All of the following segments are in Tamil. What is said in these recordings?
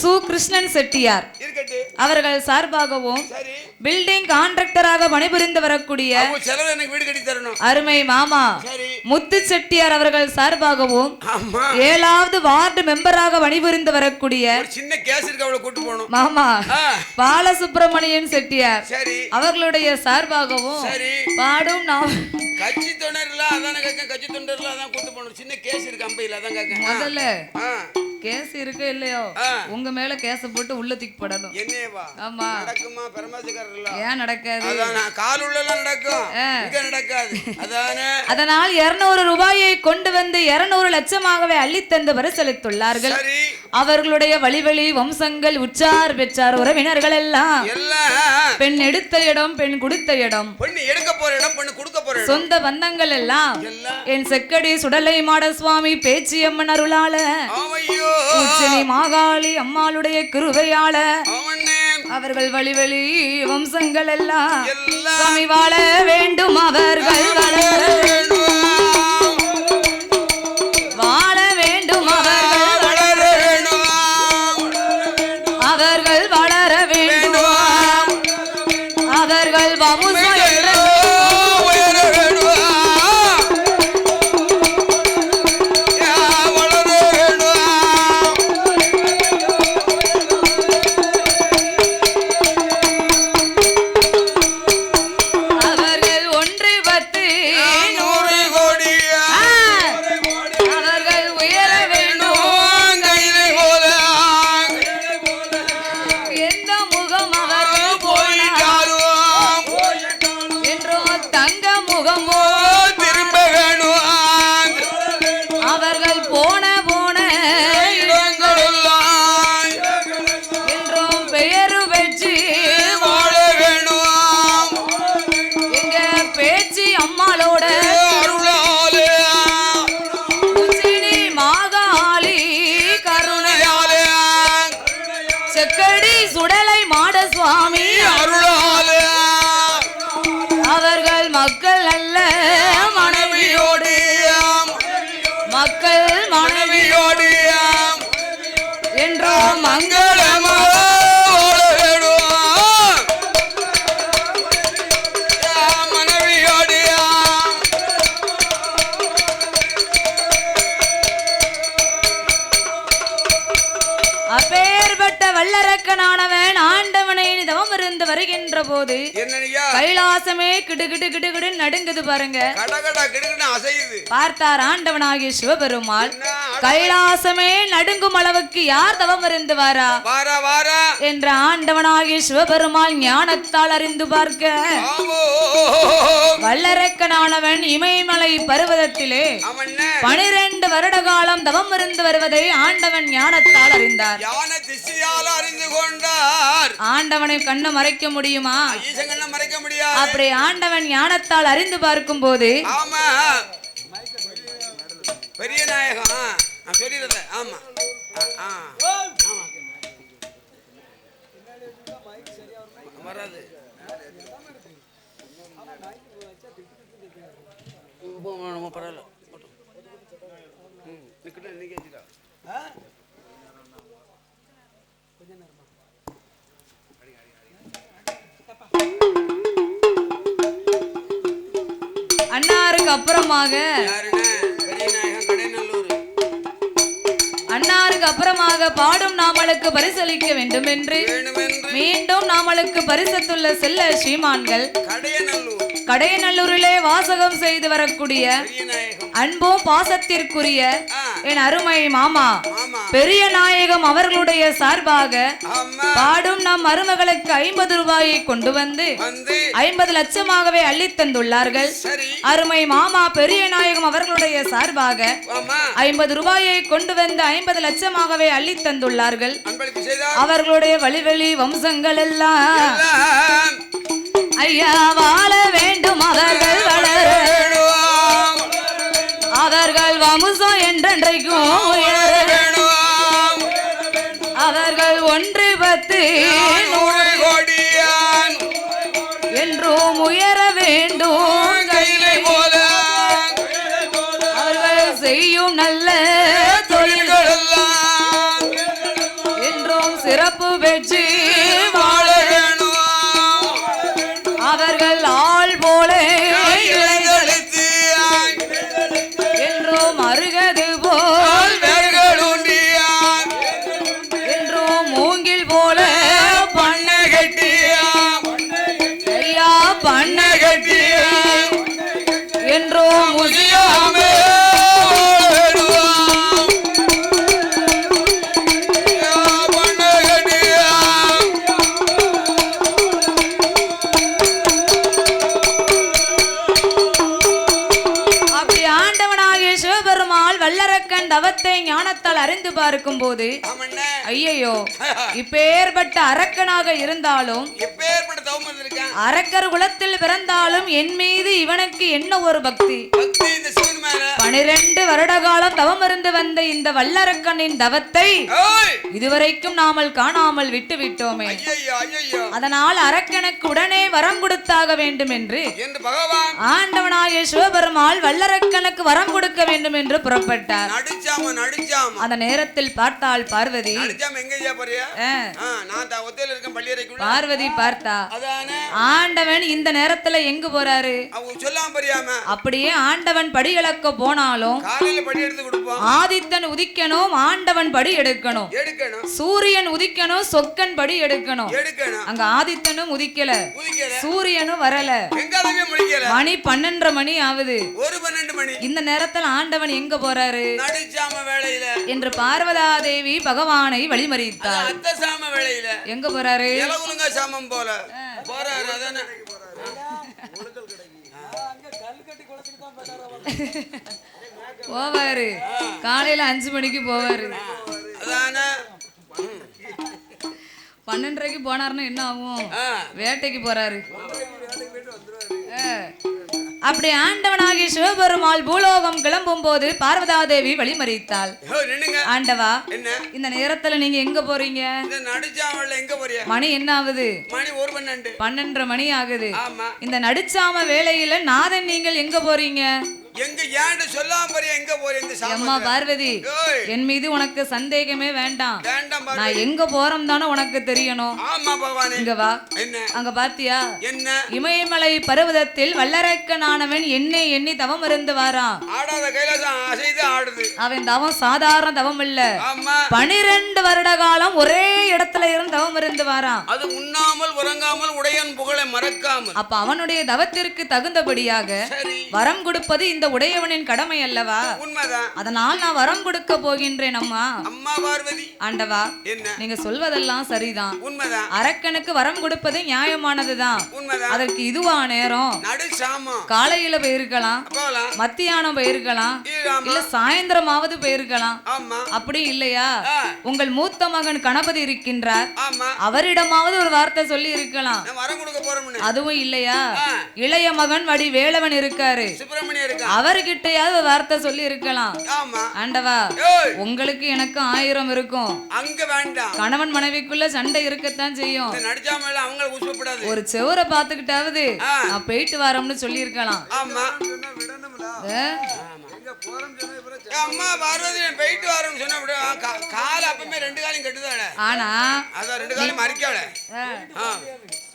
சு கிருஷ்ணன் செட்டியார் அவர்கள் சார்பாகவும் பில்டிங் கான்ட்ராக்டராக பணிபுரிந்து வரக்கூடிய அருமை மாமா முத்து செட்டியார் அவர்கள் சார்பாகவும் 7வது வார்டு மெம்பராக பணிபுரிந்து வரக்கூடிய சின்ன கேஸ் இருக்கு அவளை கூட்டி போணும் மாமா பாலசுப்ரமணியன் செட்டியார் அவர்களுடைய சார்பாகவும் பாடும் கட்சி தொண்டர்ல அதான கேக்க கட்சி தொண்டர்ல அதான் கூட்டி போணும் சின்ன கேஸ் இருக்கு அம்பையில அதான் கேக்க முதல்ல கேஸ் இருக்கு இல்லையோ உங்க மேல கேஸ் போட்டு உள்ள தூக்கி போடணும் என்னேவா ஆமா நடக்குமா பரமாசிகரல்ல ஏன் நடக்காது அதான் கால் உள்ளல நடக்கும் இங்க நடக்காது அதானே அதனால் 200 ரூபாயை கொண்டு வந்து 200 லட்சமாகவே அள்ளி தந்து பரிசளித்துள்ளார்கள் அவர்களுடைய வழிவழி வம்சங்கள் உற்றார் பெற்றார் உறவினர்கள் எல்லாம் பெண் எடுத்த இடம் பெண் கொடுத்த இடம் பெண் எடுக்க போற இடம் பெண் கொடுக்க போற இடம் சொந்த பந்தங்கள் எல்லாம் என் செக்கடி சுடலை மாட சுவாமி பேச்சியம்மன் அருளால உச்சினி மாகாளி அம்மாளுடைய கிருபையால அவர்கள் வழிவழி வம்சங்கள் எல்லாம் சுவாமி வாழ வேண்டும் அவர்கள் வளர வேண்டும் வாழ வேண்டும் அவர்கள் வளர வேண்டும் அவர்கள் வளர வேண்டும் அவர்கள் வம்சம் வல்லரக்கனானவன் ஆண்டவனை தவம் இருந்து வருகின்ற போது கைலாசமே கிடுகிடு கிடுகிடு நடுங்குது பாருங்க பார்த்தார் ஆண்டவனாகிய சிவபெருமாள் கைலாசமே நடுங்கும் அளவுக்கு யார் தவம் இருந்து வாரா என்ற ஆண்டவனாகிய சிவபெருமாள் ஞானத்தால் அறிந்து பார்க்க வல்லரக்கனானவன் இமயமலை பர்வதத்திலே 12 வருட காலம் தவம் இருந்து வருவதை ஆண்டவன் ஞானத்தால் அறிந்தார் ஆண்டவனை கண்ணை மறைக்க முடியுமா அப்படி ஆண்டவன் ஞானத்தால் அறிந்து பார்க்கும் போது பெரிய நாயகம் நான் சொல்லிடுறேன் ஆமா வராது பரவாயில்ல அன்னாருக்கு அப்புறமாக அன்னாருக்கு அப்புறமாக பாடும் நாமளுக்கு பரிசளிக்க வேண்டும் என்று மீண்டும் நாமளுக்கு பரிசத்துள்ள செல்ல ஸ்ரீமான்கள் கடையநல்லூரிலே வாசகம் செய்து வரக்கூடிய அன்பும் பாசத்திற்குரிய என் அருமை மாமா பெரிய நாயகம் அவர்களுடைய சார்பாக பாடும் நம் மருமகளுக்கு 50 ரூபாயை கொண்டு வந்து 50 லட்சமாகவே அள்ளி தந்துள்ளார்கள். அருமை மாமா பெரிய நாயகம் அவர்களுடைய சார்பாக 50 ரூபாயை கொண்டு வந்து 50 லட்சமாகவே அள்ளி தந்துள்ளார்கள். அவர்களுடைய வழிவழி வம்சங்கள் எல்லாம் ஐயா வாழ வேண்டும், அவர்கள் வளர அவர்கள் வம்சம் என்றென்றைக்கும் உயர அவர்கள் 1 10 100 கோடியான் என்றும் உயர வேண்டும். கையிலே போல அவர்கள் செய்யும் நல்ல தொழில்கள் எல்லாம் என்றும் சிறப்பு பெற்று வாழ வேணும் அவர்கள் ஆள் போல இளைஞர்களுக்கு என்றும் அருகது போல் வேர்களுண்டியான் என்றும் மூங்கில் போல பண்ண கட்டியான் ஐயா பண்ண கட்டி என்றும் முதியாமே அப்படி ஆண்டவனாகிய சிவபெருமாள் வல்லரக்கன் தவத்தை ஞானத்தால் அறிந்து பார்க்கும் போது ஐயையோ இப்பேற்பட்ட அரக்கனாக இருந்தாலும் எப்பேற்பட்ட தவம் வந்திருக்கான் அரக்கர் குலத்தில் பிறந்தாலும் என் மீது இவனுக்கு என்ன ஒரு பக்தி பக்தி இந்த சிவன் மேல 12 வருட காலம் தவம் இருந்து வந்த இந்த வல்லரக்கனின் தவத்தை ஓய் இதுவரைக்கும் நாமல் காணாமல் விட்டு விட்டோமே ஐயையோ ஐயையோ அதனால் அரக்கனுக்கு உடனே வரம் கொடுத்தாக வேண்டும் என்று பகவான் ஆண்டவனாகிய சிவபெருமாள் வல்லரக்கனுக்கு வரம் கொடுக்க வேண்டும் என்று புறப்பட்டார் நடிச்சாம அந்த நேரத்தில் பார்த்தாள் பார்வதி நடிச்சாம எங்க ஐயா போறியா நான் ஒத்தையில இருக்கேன் பள்ளியறைக்குள்ள பார்வதி பார்த்தா அதானே ஆண்டவன் இந்த நேரத்துல எங்க போறாரு அவங்க சொல்லாம பரியாம அப்படியே ஆண்டவன் படி இழக்க போனாலும் காலையில படி எடுத்து கொடுப்போம் ஆதித்தன் உதிக்கணும் ஆண்டவன் படி எடுக்கணும் சூரியன் உதிக்கணும் சொக்கன் படி எடுக்கணும் அங்க ஆதித்தனும் உதிக்கல சூரியனும் வரல மணி 12:30 மணி ஆகுது 12 மணி இந்த நேரத்துல ஆண்டவன் எங்க போறாரு நடுச்சாம வேளையில என்று பார்வதா தேவி பகவானை வழிமறித்தார் அத்தசாம வேளையில எங்க போறாரு இலகுலுங்க சாமம் போல போறாரு அதானே போவாரு காலையில 5 மணிக்கு போவாரு 12:30க்கு போனாருன்னா என்ன ஆகும் வேட்டைக்கு போறாரு அப்படி ஆண்டவனாகிய சிவபெருமாள் பூலோகம் கிளம்பும் போது பார்வதா தேவி வழிமறித்தாள் ஆண்டவா இந்த நேரத்துல நீங்க எங்க போறீங்க மணி என்ன ஆகுது 12:30 மணி ஆகுது இந்த நடுச்சாம வேளையில நாதன் நீங்கள் எங்க போறீங்க எங்க ஏன்னு சொல்லாம போறியா எங்க போறீங்க அம்மா பார்வதி என் மீது உனக்கு சந்தேகமே வேண்டாம் நான் எங்க போறோம் தானே உனக்கு தெரியணும் ஆமா பகவானே இங்க வா அங்க பாத்தியா என்ன இமயமலை பர்வதத்தில் வல்லரக்கனானவன் என்னை எண்ணி தவம் இருந்து வாரான் ஆடாத கைலாசம் அசைது ஆடுது அவன் தவம் சாதாரண தவம் இல்ல 12 வருட காலம் ஒரே இடத்துல இருந்து தவம் இருந்து வாரான் அது உண்ணாமல் உறங்காமல் உடையன் புகழை மறக்காமல் அப்ப அவனுடைய தவத்திற்கு தகுந்தபடியாக வரம் கொடுப்பது இந்த உடையவனின் கடமை அல்லவா உண்மைதான் அதனால் நான் வரம் கொடுக்க போகின்றேன் அம்மா அம்மா பார்வதி ஆண்டவா நீங்க சொல்வதெல்லாம் சரிதான் உண்மைதான் அரக்கனுக்கு வரம் கொடுப்பது நியாயமானதுதான் உண்மைதான் அதற்கு இதுவா நேரம் நடுச்சாமம் காலையில போயிருக்கலாம் மத்தியானம் போயிருக்கலாம் இல்ல சாயந்தரமாவது போயிருக்கலாம் அப்படி இல்லையா உங்கள் மூத்த மகன் கணபதி இருக்கின்றார் அவரிடமாவது ஒரு வார்த்தை சொல்லி இருக்கலாம் அதுவும் இல்லையா இளைய மகன் வடி வேலவன் இருக்காரு அவர்கிட்டயாவது ஒரு வார்த்தை சொல்லி இருக்கலாம் ஆண்டவா உங்களுக்கு எனக்கு 1000 இருக்கும் அங்க வேண்டாம் கணவன் மனைவிக்குள்ள சண்டை இருக்கத்தான் செய்யும் நடிச்சாமல அவங்க உசுப்படாது ஒரு செவரை பாத்துக்கிட்டாவது நான் போயிட்டு வரோம்னு சொல்லி இருக்கலாம் ஆமா அம்மா பார்வதி போயிட்டு வரோம்னு சொன்ன கால அப்பமே 2 காலையும் கட்டுதாட ஆனா அத 2 காலையும் மறிக்காத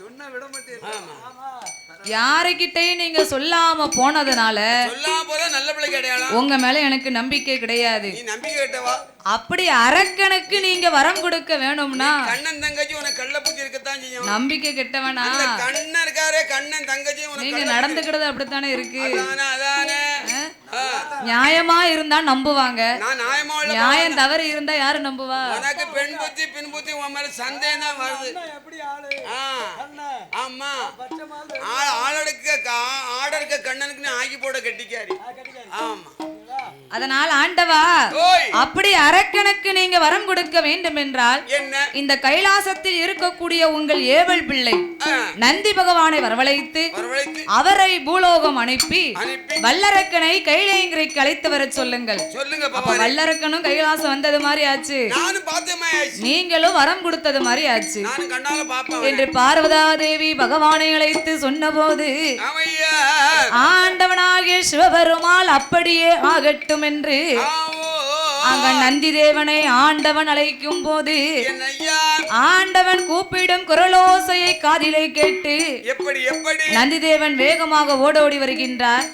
சொன்னா விட மாட்டேன் யாருக்கிட்டையும் நீங்க சொல்லாம போனதுனால சொல்லாம போதா நல்ல பிள்ளை கிடையாது உங்க மேல எனக்கு நம்பிக்கை கிடையாது நீ நம்பிக்கை கேட்டவா அப்படி அரக்கனுக்கு நீங்க வரம் கொடுக்க வேணும்னா கண்ணன் தங்கச்சி உனக்கு கள்ள புத்தி இருக்கத்தான் செய்யும் நம்பிக்கை கெட்டவனா கண்ணன் இருக்காரே கண்ணன் தங்கச்சி நீங்க நடந்துக்கிறது அப்படித்தானே இருக்கு அதானே நியாயமா இருந்தா நம்புவாங்க நான் நியாயமா நியாயம் தவறு இருந்தா யாரு நம்புவா உனக்கு பெண் புத்தி பின் புத்தி உன் மேல சந்தேகம் தான் வருது ஆமா ஆடருக்கு கண்ணனுக்கு ஆகி போட கட்டிக்காரி ஆமா அதனால் ஆண்டவா அப்படி அரக்கனுக்கு நீங்க வரம் கொடுக்க வேண்டும் என்றால் இந்த கைலாசத்தில் இருக்கக்கூடிய உங்கள் ஏவல் பிள்ளை நந்தி பகவானை வரவழைத்து அவரை பூலோகம் அனுப்பி வல்லரக்கனை கைலேங்கிரைக்கு அழைத்து வர சொல்லுங்கள். வல்லரக்கனும் கைலாசம் வந்தது மாதிரி ஆச்சு, நீங்களும் வரம் கொடுத்தது மாதிரி ஆச்சு என்று பார்வதா தேவி பகவானை அழைத்து சொன்ன போது ஆண்டவனாகிய சிவபெருமாள் அப்படியே ஆகட்டும் என்று அங்க நந்தி தேவனை ஆண்டவன் அழைக்கும் போது ஆண்டவன் கூப்பிடும் குரலோசையை காதிலே கேட்டு எப்படி எப்படி நந்தி தேவன் வேகமாக ஓடோடி வருகின்றார்.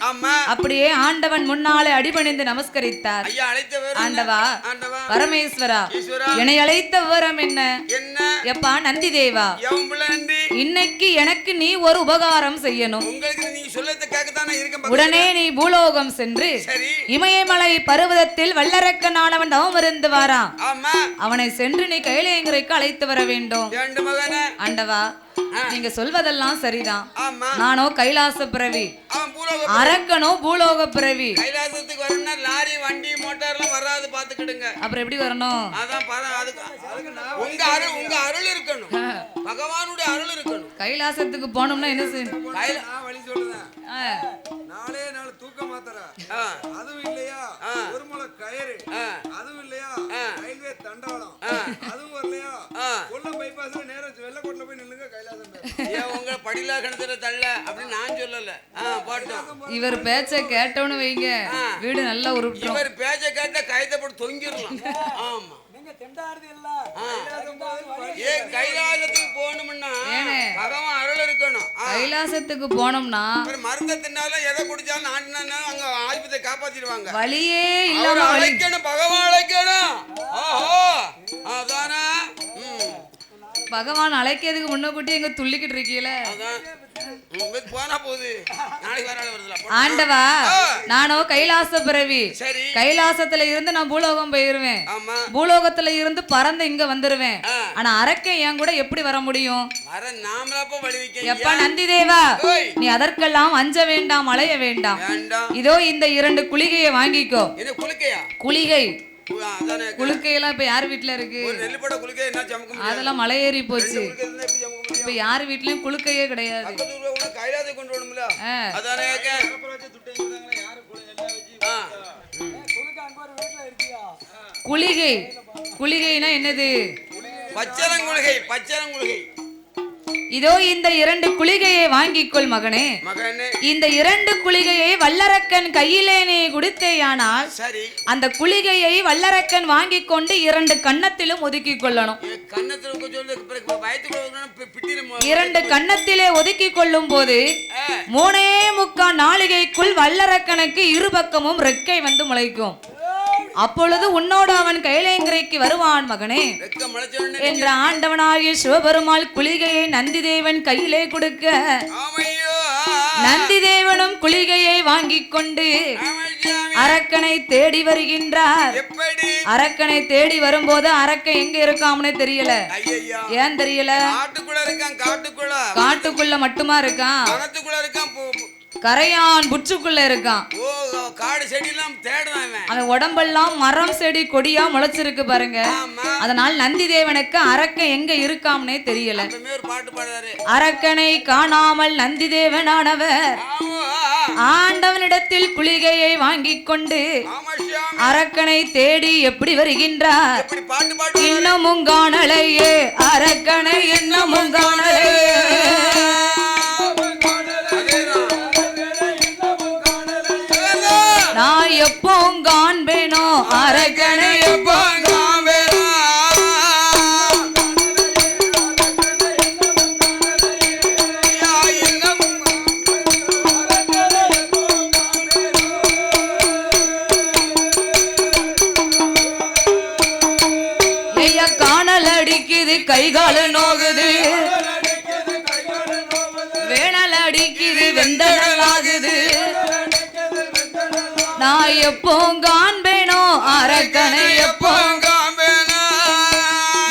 அப்படியே ஆண்டவன் முன்னாலே அடிபணிந்து நமஸ்கரித்தார். ஆண்டவா பரமேஸ்வரா, என்னை அழைத்த விவரம் என்ன? எப்பா நந்தி தேவா, இன்னைக்கு எனக்கு நீ ஒரு உபகாரம் செய்யணும். உடனே நீ பூலோகம் சென்று இமயமலை பர்வதத்தில் வல்லரக்கனானவன் தவம் இருந்து வாரான். அவனை சென்று நீ கைலேயங்கரைக்கு அழைத்து வர வேண்டும். ஆண்டவா, நீங்க சொல்வதெல்லாம் சரிதான். நானோ கைலாச பிறவி, அரக்கனோ பூலோக பிறவி. கைலாசத்துக்கு வரணும்னா லாரி வண்டி மோட்டார் எல்லாம் வராது, பாத்துக்கிடுங்க. அப்புறம் எப்படி வரணும்? உங்க அருள் இருக்கணும், பகவானுடைய அருள் இருக்கணும். கைலாசத்துக்கு போனோம்னா என்ன செய்யணும்? வழி சொல்லுதான். நாளே நாள் தூக்க மாத்திர, அதுவும் இல்லையா ஒரு முளை கயிறு, அதுவும் இல்லையா ரயில்வே தண்டவாளம், அதுவும் வரலையா கொல்ல பைபாஸ்ல நேரா வெள்ளக்கோட்ல போய் நில்லுங்க கைலாசம். ஏன் உங்க படிலா கிணத்துல தள்ள அப்படின்னு நான் சொல்லல. இவர் பேச்ச கேட்டோன்னு வைங்க, வீடு நல்லா உருப்பிடும். இவர் பேச்ச கேட்டா கைத போட்டு தொங்கிடலாம். ஆமா, கைலாசத்துக்கு போகணும்னா பகவான் அருள் இருக்கணும். கைலாசத்துக்கு போனோம்னா மருந்த தின்னாலும் எதை குடிச்சாலும் நாட்டினாலும் அங்க ஆஸ்பத்திரி காப்பாத்திடுவாங்க. வழியே இல்லாம அழைக்கணும், பகவான் அழைக்கணும். ஓஹோ, அதானா பகவான் அழைக்கிறதுக்கு முன்னக்கூட்டி எங்க துள்ளிக்கிட்டு இருக்கீல. போனா போகுது, நாளைக்கு வர வருதுல. ஆண்டவா, நானோ கைலாச பிறவி. கைலாசத்துல இருந்து நான் பூலோகம் போயிருவேன், பூலோகத்துல இருந்து பறந்து இங்க வந்துருவேன். ஆனா அரக்கன் என் கூட எப்படி வர முடியும்? எப்பா நந்தி தேவா, நீ அதற்கெல்லாம் அஞ்ச வேண்டாம், அலைய வேண்டாம். இதோ இந்த 2 குளிகையை வாங்கிக்கோ. குளிகை குளுக்கையெல்லாம் இப்ப யார் வீட்டுல இருக்கு? அதெல்லாம் மலை ஏறி போச்சு. இப்ப யார் வீட்லயும் குளுக்கையே கிடையாது. குளிகை குளிகைனா என்னது? பச்சரங்குளிகை, பச்சரங்குளிகை. இதோ இந்த 2 குளிகையை வாங்கிக்கொள் மகனே. இந்த 2 குளிகையை வல்லரக்கன் கையிலே நீ குடித்தேயானால் அந்த குளிகையை வல்லரக்கன் வாங்கி கொண்டு 2 கன்னத்திலும் ஒதுக்கி கொள்ளணும். 2 கன்னத்திலே ஒதுக்கி கொள்ளும் போது 3.25 நாளிகைக்குள் வல்லரக்கனுக்கு இருபக்கமும் ரெக்கை வந்து முளைக்கும். அப்பொழுது உன்னோடு அவன் கைலேங்கரைக்கு வருவான் மகனே என்ற ஆண்டவனாகிய சிவபெருமாள் குளிகையை நந்தி தேவன் கையிலே கொடுக்க, நந்தி தேவனும் குளிகையை வாங்கி கொண்டு அரக்கனை தேடி வருகின்றார். அரக்கனை தேடி வரும்போது அரக்கன் எங்க இருக்காம்னே தெரியல. ஏன் தெரியல? காட்டுக்குள்ள மட்டுமா இருக்கான், கரையான் புற்றுக்குள்ள இருக்கான். காடு செடி எல்லாம் தேடுறான். அவன் உடம்பெல்லாம் மரம் செடி கொடியா முளைச்சிருக்கு பாருங்க. அதனால் நந்தி தேவனுக்கு அரக்கன் எங்க இருக்காம்னே தெரியல. அரக்கனை காணாமல் நந்தி தேவனானவர் ஆண்டவனிடத்தில் குளிகையை வாங்கி கொண்டு அரக்கனை தேடி எப்படி வருகின்றார்? இன்னமும் காணலையே அரக்கனை, இன்னமும் காணலையே. நான் எப்போ காண்பேனோ அரக்கனை, எப்போ காண்பேனோ. ஐயா காணல் அடிக்குது, கைகால நோகுது, வேணல் அடிக்குது, வெந்தனல் ஆகுது. நான் எப்போ காண்பேனோ அரக்கனை, எப்போ காண்பேனோ.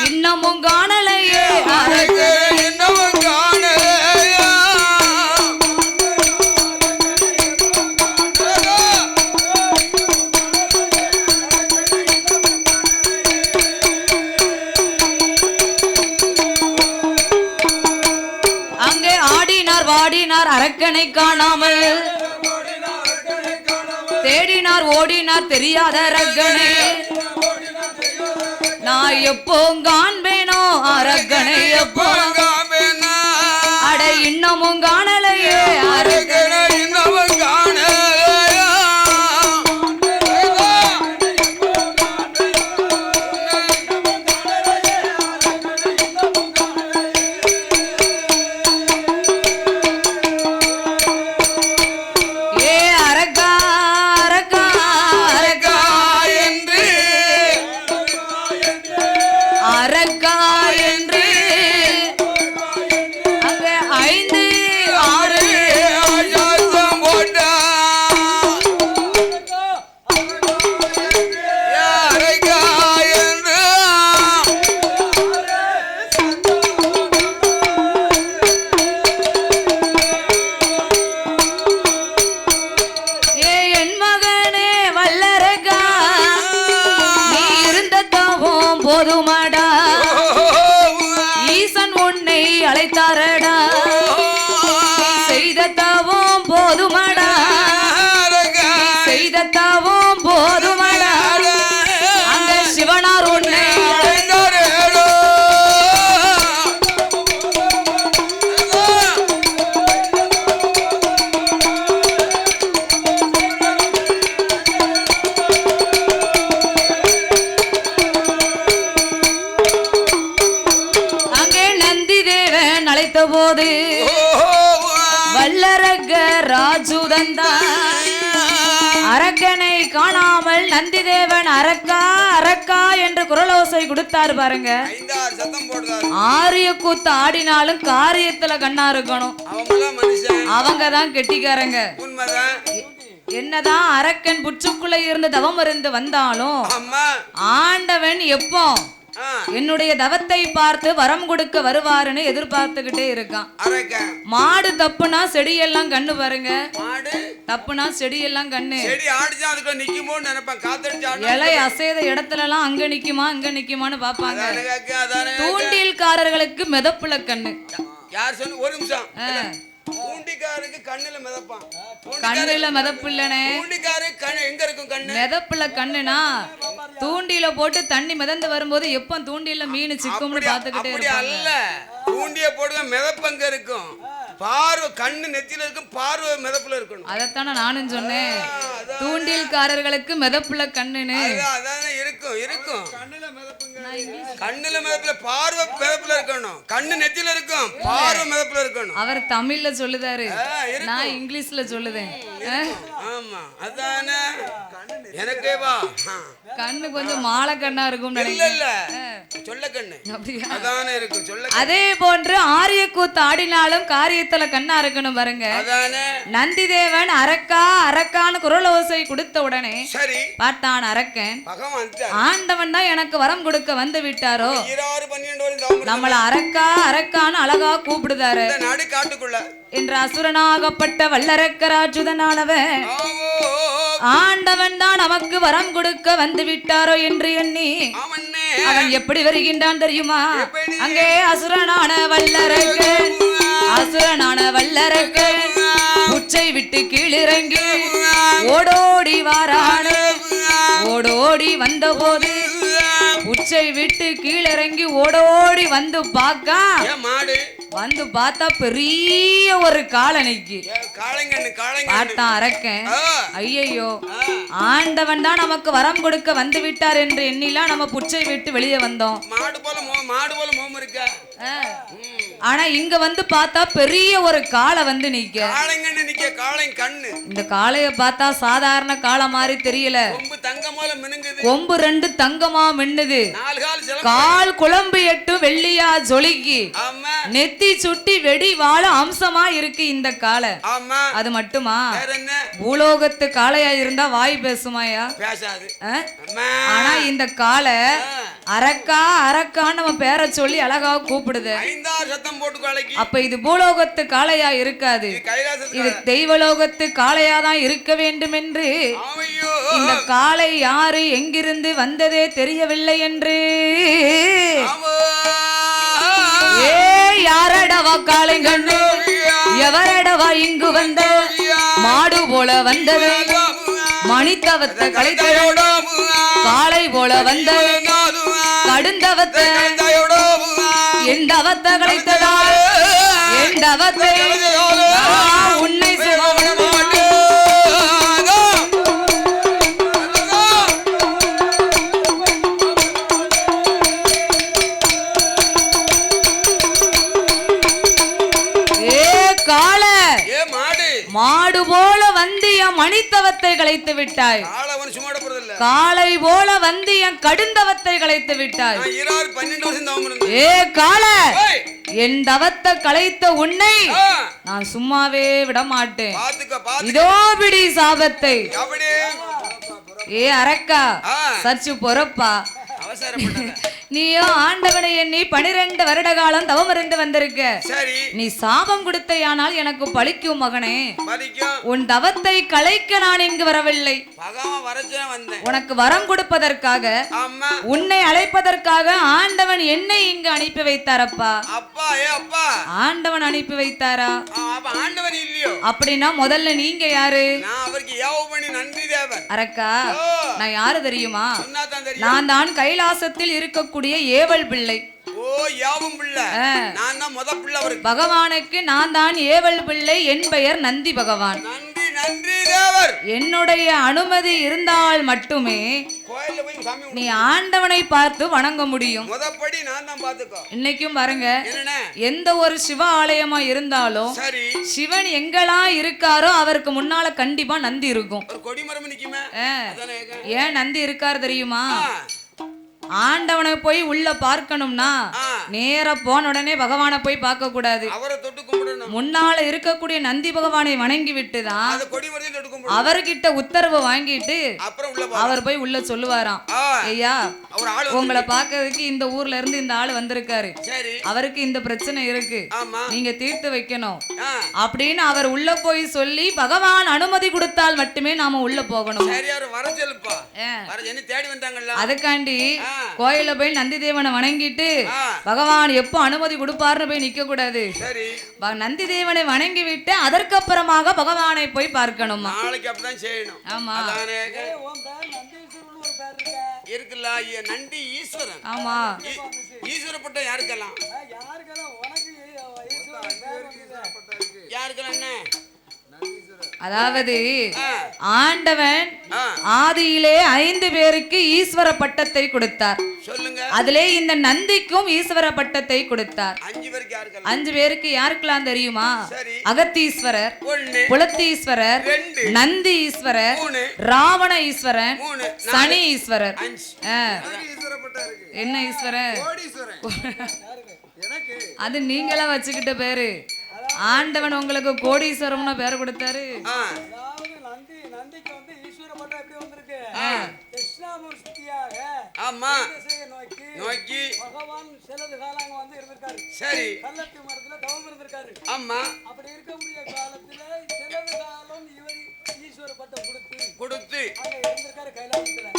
இன்னமும் காணலையே அரக்கனை, இன்னமும் காணலையே. அங்கே ஆடினார் வாடினார் அரக்கனை காணாமல், தேடினார் ஓடினார் தெரியாத அரக்கனை. நான் எப்போ காண்பேனோ அரக்கனை, எப்போ காண்பேனோ. அட இன்னமும் காணலையே அரக்கனை, இன்னமும் காணலையே. அரக்கா என்று அங்க 5 6 சத்தம் போட்டா அரக்கா என்று என் மகனே வல்லரக்கா நீ இருந்த தவம் போதுமாடா ஈசன் உன்னை அழைத்தாரடா நீ செய்த தவம் போதுமாடா செய்த தவம் போதுமாடா அந்த சிவனார் உன்னை அங்கே நந்தி தேவன் அழைத்த போது வல்லரக்க ராஜுதந்தான் அரக்கனை காணாமல் நந்தி தேவன் அரக்கா அரக்கா என்று குரலோசை கொடுத்தாரு பாருங்க. 5 சத்தம் போடுறாரு. ஆரிய கூத்து ஆடினாலும் காரியத்துல கண்ணா இருக்கணும். அவங்களாம் மனுஷன், அவங்க தான் கெட்டிக்காரங்க. உண்மைதான். என்னதான் அரக்கன் புற்றுக்குள்ள இருந்து தவம் இருந்து வந்தாலும் அம்மா ஆண்டவன் எப்போ என்னுடைய தவத்தை பார்த்து வரம் கொடுக்க வருவாருன்னு எதிர்பார்த்துக்கிட்டே இருக்கான். மாடு தப்புனா செடியெல்லாம் கண்ணு பாருங்க. மாடு தப்புனா செடியெல்லாம் கண்ணு. செடி ஆடிச்சா அதுக்கு நிக்குமோன்னு நினைப்பான். காத்தடிச்சு இலை அசைத இடத்துல எல்லாம் அங்க நிக்குமா அங்க நிக்குமான்னு பாப்பாங்க. தூண்டில்காரர்களுக்கு மிதப்புல கண்ணு. யார் சொன்ன? ஒரு நிமிஷம். பூண்டிக்காருக்கு கண்ணுல மிதப்பான். கண்ணுல மிதப்பு இல்லனே. பூண்டிக்காரு கண்ணு எங்க இருக்கும்? கண்ணு மிதப்புல கண்ணுனா தூண்டில போட்டு தண்ணி மிதந்து வரும்போது எப்ப தூண்டில மீன் சிக்கும்னு பாத்துக்கிட்டே இருப்பாங்க. அல்ல, தூண்டிய போடுங்க மிதப்பு அங்க இருக்கும். பார்வை கண்ணு நெத்தியில இருக்கும், பார்வை மிதப்புல இருக்கணும். அதத்தானே நானும் சொன்னேன். தூண்டில்காரர்களுக்கு மிதப்புல கண்ணுன்னு அதானே இருக்கும். இருக்கும் கண்ணுல மிதப்புல, பார்வை மிதப்புல இருக்கணும். கண்ணு நெத்தியில இருக்கும், பார்வை மிதப்புல இருக்கணும். அவர் தமிழ்ல சொல்லுதாரு, நான் இங்கிலீஷ்ல சொல்லுதேன். ஆமா அதானே எனக்கே வா. கண்ணு கொஞ்சம் மாலை கண்ணா இருக்கும். இல்ல சொல்ல கண்ணு அதானே இருக்கும். சொல்ல அதே போன்று ஆரிய கூத்து ஆடினாலும் காரியத்துல கண்ணா இருக்கணும் பாருங்க. அதானே நந்தி தேவன் அரக்கா அரக்கான்னு குரல் ஓசை கொடுத்த உடனே சரி பார்த்தான் அரக்கன். பகவான் ஆண்டவன் தான் எனக்கு வரம் கொடுக்க வந்து விட்டாரோ. 12 நம்மள அரக்கா அரக்கான்னு அழகா கூப்பிடுதாரு. நாடு காட்டுக்குள்ள என்ற அசுரனாகப்பட்ட வல்லரக்கராஜுதனானவன் ஆண்டவன் தான் நமக்கு வரம் கொடுக்க வந்து விட்டாரோ என்று எண்ணி அவன் எப்படி வருகின்றான் தெரியுமா? அங்கே அசுரனான வல்லரக்கன் உச்சை விட்டு கீழிறங்கி ஓடோடி வாரானே. ஓடோடி வந்த போது உச்சை விட்டு கீழிறங்கி ஓடோடி வந்து பாக்கா வந்து பார்த்தா பெரிய ஒரு காலனிக்கு பார்த்தான் அரக்கன். ஐயையோ, ஆண்டவன் தான் நமக்கு வரம் கொடுக்க வந்து விட்டார் என்று எண்ணிலாம் நம்ம புச்சை விட்டு வெளியே வந்தோம். மாடு போல மோம் இருக்க. ஆனா இங்க வந்து பார்த்தா பெரிய ஒரு காளை வந்து நிக்க. இந்த காளைய பார்த்தா சாதாரண காளை மாதிரி தெரியல. கொம்பு 2 தங்கமா மின்னுது. கால் குழம்பு 8 வெள்ளியா ஜொலிக்கி. நெத்தி சுட்டி வெடி வாழ அம்சமா இருக்கு இந்த காளை. அது மட்டுமா, பூலோகத்து காளையா இருந்தா வாய் பேசுமாயா? பேசாது. ஆனா இந்த காளை அரக்கா அரக்கான்னு நம்ம பேரை சொல்லி அழகா கூப்பிடுது. அப்ப இது பூலோகத்து காளையா இருக்காது, இது தெய்வலோகத்து காளையா தான் இருக்க வேண்டும் என்று இந்த காளை யாரு எங்கிருந்து வந்ததே தெரியவில்லை என்று யாரடவா காளைங்கண்ணு எவரடவா இங்கு வந்த மாடு போல வந்தது மணித்தவத்தை கலைத்தோட காளை போல வந்தது கடுந்தவத்தை எந்தவத்தை கலைத்ததா எந்தவத்தை உன்னை மாடு போல வந்து என் மணித்தவத்தை கலைத்து விட்டாய். காளை போல வந்து என் கடுந்தவத்தை கலைத்து விட்டாய். நான் 12 வருஷம் தவம் இருந்தேன். ஏ காள, ஏய், என் தவத்தை கலைத்த உன்னை ஆ, நான் சும்மாவே விட மாட்டேன். பாத்துக்க இதோ பிடி சாபத்தை. அப்படி ஏ அரக்கா, ஆ, சற்று பொறப்பா. அவசரப்படாத. நீயோ ஆண்டவனை எண்ணி 12 வருட காலம் தவம் இருந்து வந்திருக்க. சரி, நீ சாபம் கொடுத்தையானால் எனக்கு பலிக்கும் மகனே. மதிக்கும். உன் தவத்தை கலைக்க நான் இங்கு வரவில்லை. பகவான் வரச்சே வந்தேன். உனக்கு வரம் கொடுப்பதற்காக, அம்மா, உன்னை அழைப்பதற்காக ஆண்டவன் என்னை இங்கு அனுப்பி வைத்தாரப்பா. அப்பா, ஏ அப்பா, ஆண்டவன் அனுப்பி வைத்தாரா? அப்ப ஆண்டவன் இல்லையோ? அப்படின்னா முதல்ல நீங்க யாரு? நான் அவருக்கு ஏவ பண்ணி நன்றி தேவன். அரக்கா, ஓ, நான் யாரு தெரியுமா? சொன்னாதான் தெரியும். நான் தான் கைலாசத்தில் இருக்கக்கூடிய ஏவல் பிள்ளை. ஓ, யாவும் பிள்ளை. நான் தான் முத பிள்ளை அவருக்கு. பகவானுக்கு நான் தான் ஏவல் பிள்ளை. என் பெயர் நந்தி பகவான். நன்றி நன்றி தேவர். என்னுடைய அனுமதி இருந்தால் மட்டுமே கோயில்ல போய் சாமி நீ ஆண்டவனை பார்த்து வணங்க முடியும். முதப்படி நான் தான் பாத்துக்கோ. இன்னைக்கும் பாருங்க, என்னண்ணே? எந்த ஒரு சிவ ஆலயமா இருந்தாலும் சரி, சிவன் எங்கெல்லாம் இருக்காரோ அவருக்கு முன்னால கண்டிப்பா நந்தி இருக்கும். ஒரு கொடிமரம் நிக்குமே. ஆ. அதானே கேக்க. ஏன் நந்தி இருக்காரு தெரியுமா? ஆ, ஆண்டவனை போய் உள்ள பார்க்கணும்னா ஆ, நேரா போன உடனே பகவானை போய் பார்க்க கூடாது. அவரை தொட்டு கும்பிடணும். முன்னால இருக்கக்கூடிய நந்தி பகவானை வணங்கி விட்டுதான் அந்த கொடிமரத்தையும் தொட்டு கும்பிடணும். அவர்கிட்ட உத்தரவு வாங்கிட்டு அப்புறம் உள்ள போ. அவர் போய் உள்ள சொல்லுவாராம், ஆ, ஐயா அவர் ஆளு உங்களை பார்க்கறதுக்கு இந்த ஊர்ல இருந்து இந்த ஆள் வந்திருக்காரு. சரி, அவருக்கு இந்த பிரச்சனை இருக்கு, ஆமா, நீங்க தீர்த்து வைக்கணும் ஆ, அப்படின்னு அவர் உள்ள போய் சொல்லி பகவான் அனுமதி கொடுத்தால் மட்டுமே நாம உள்ள போகணும். சரி, அவர் வர சொல்லுப்பா. ஆ. வர என்ன தேடி வந்தாங்கல்ல. அதுக்காண்டி ஆ, கோயில போய் நந்தி தேவனை வணங்கிட்டு ஆ, பகவான் எப்போ அனுமதி கொடுப்பாருன்னு போய் நிக்க கூடாது. சரி, நந்தி தேவனை வணங்கி விட்டு அதற்கப்புறமாக பகவானை போய் பார்க்கணுமா. நாளைக்கு அப்படிதான் செய்யணும். ஆமா அதானே இருக்குல்ல. நன்றி ஈஸ்வரன். ஆமா, ஈஸ்வரப்பட்ட யாருக்கெல்லாம்? யாருக்கெல்லாம் என்ன? அதாவது ஆ, ஆண்டவன் ஆ, ஆதியிலே 5 பேருக்கு ஈஸ்வர பட்டத்தை கொடுத்தார். சொல்லுங்க. அதிலே இந்த நந்திக்கும் ஈஸ்வர பட்டத்தை கொடுத்தார். 5 பேருக்கு யாருக்கெல்லாம்? 5 பேருக்கு யாருக்கெல்லாம் தெரியுமா? சரி, அகத்தீஸ்வரர், 1 புலத்தீஸ்வரர், 2 நந்தி ஈஸ்வரர், 3 ராவண ஈஸ்வரன், 3 சனி ஈஸ்வரர். 5. ஆ, ஈஸ்வரப்பட்டா இருக்கு. என்ன ஈஸ்வரர்? கோடீஸ்வரன். எனக்கு அது நீங்களா வச்சுக்கிட்ட பேரு. ஆண்டவன் உங்களுக்கு கோடீஸ்வரம்னு பேர் கொடுத்தாரு. ஆ, அதாவது நந்திக்கு வந்து ஈஸ்வரப்பட்டா எப்படி வந்திருக்கு? ஆ, தட்சிணாமூர்த்தியாக ஆமா, திசையை நோக்கி நோக்கி. பகவான் சிலது காலம் அங்க வந்து இருந்திருக்காரு. சரி, கள்ளத்து மரத்துல தவம் இருந்திருக்காரு. ஆமா, அப்படி இருக்கக்கூடிய காலத்துல சிலது காலம் இவர் ஈஸ்வர பட்டம் கொடுத்து. அங்க இருந்திருக்காரு கைலாசத்துல.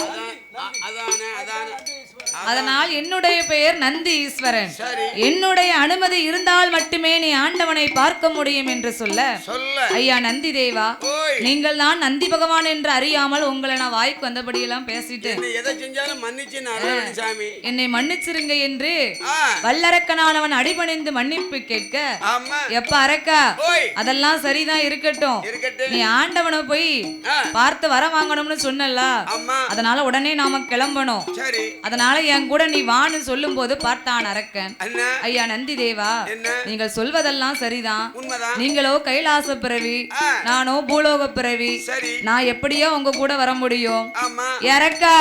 அதானே அதானே. நந்தி ஈஸ்வரன். அதனால் என்னுடைய பெயர் நந்தி ஈஸ்வரன். சரி, என்னுடைய அனுமதி இருந்தால் மட்டுமே நீ ஆண்டவனை பார்க்க முடியும் என்று சொல்ல, சொல்ல. ஐயா நந்தி தேவா, ஓய், நீங்கள் தான் நந்தி பகவான் என்று அறியாமல் உங்களை நான் வாய்க்கு வந்தபடியெல்லாம் பேசிட்டு என்ன எதை செஞ்சாலும் மன்னிச்சு நான் சாமி. என்னை மன்னிச்சிருங்க என்று ஆ, வல்லரக்கனானவன் அடிபணிந்து மன்னிப்பு கேட்க, ஆமா, எப்ப அரக்கா ஓய், அதெல்லாம் சரிதான் இருக்கட்டும், இருக்கட்டும். நீ ஆண்டவனை போய் ஆ, பார்த்து வர வாங்கணும்னு சொன்னல, ஆமா, அதனால உடனே நாம கிளம்பணும். சரி. அதனால என் கூட நீ வான்னு சொல்லும் போது பார்த்தான் அரக்கன், என்ன? ஐயா நந்தி தேவா, என்ன? நீங்கள் சொல்வதெல்லாம் சரிதான். உண்மைதான். நீங்களோ கைலாச பிறவி, ஆ, நானோ பூலோக பிறவி. சரி, நான் எப்படியோ உங்க கூட வர முடியும்? ஆமா, அரக்கா